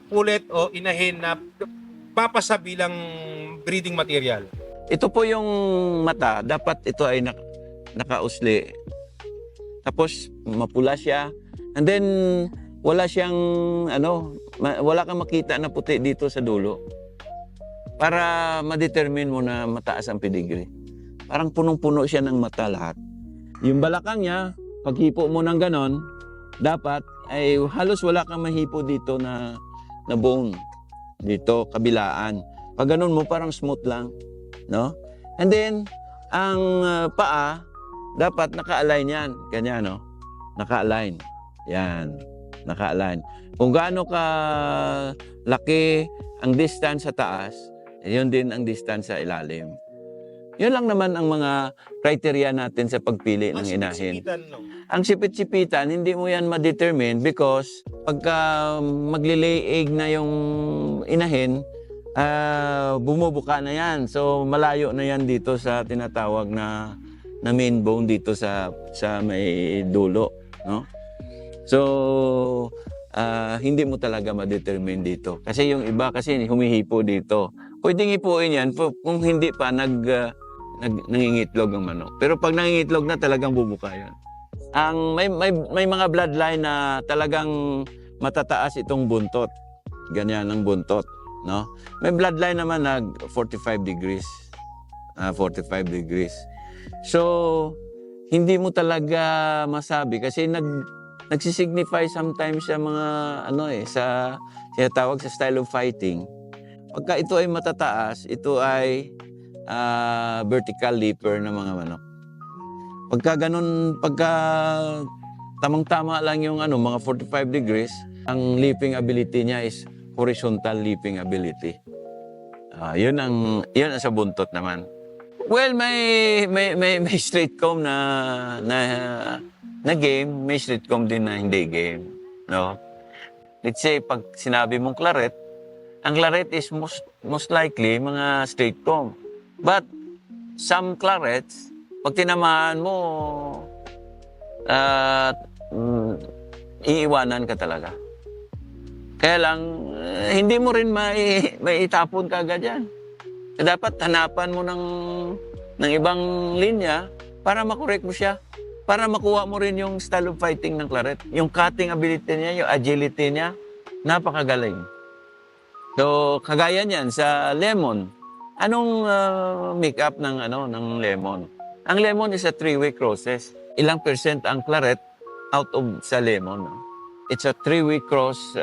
pulet o inahin na papasa bilang breeding material? Ito po yung mata, dapat ito ay nakausli. Tapos mapula siya. And then wala siyang wala kang makita na puti dito sa dulo. Para ma-determine mo na mataas ang pedigree. Parang punong-puno siya ng mata lahat. Yung balakang niya, paghipo mo ng ganon, dapat ay halos wala kang mahipo dito na bone. Dito, kabilaan. Pag ganon mo, parang smooth lang. No? And then, ang paa, dapat naka-align yan. Ganyan, no? Naka-align. Yan. Naka-align. Kung gaano ka laki ang distance sa taas, yun din ang distance sa ilalim. Yun lang naman ang mga criteria natin sa pagpili ng inahin. No? Ang sipit-sipitan, hindi mo yan ma-determine because pagka maglilay egg na yung inahin, bumubuka na yan. So malayo na yan dito sa tinatawag na main bone dito sa may dulo, no? So hindi mo talaga ma-determine dito. Kasi yung iba kasi humihipo dito. Pwedeng hipuin yan kung hindi pa nangingitlog ang manok. Pero pag nangingitlog na, talagang bubuka yan. May mga bloodline na talagang matataas itong buntot. Ganyan ang buntot, no? May bloodline naman na 45 degrees. 45 degrees. So, hindi mo talaga masabi kasi nagsisignify sometimes sa mga sa tinatawag sa style of fighting. Pagka ito ay matataas, ito ay vertical leaper ng mga manok. Pagka tamang-tama lang yung mga 45 degrees, ang leaping ability niya is horizontal leaping ability. Yun ang sa buntot naman. Well, may straight comb na game, may straight comb din na hindi game, no? Let's say pag sinabi mong claret, ang claret is most likely mga straight comb. But some clarets, pag tinamaan mo, iiwanan ka talaga. Kaya lang, hindi mo rin maitapon ka agad yan. So, dapat hanapan mo ng ibang linya para makorek mo siya. Para makuha mo rin yung style of fighting ng claret. Yung cutting ability niya, yung agility niya, napakagaling. So, kagaya niyan sa lemon. Anong make-up ng lemon? Ang lemon is a three-way process. Ilang percent ang claret out of sa lemon? No? It's a three-way cross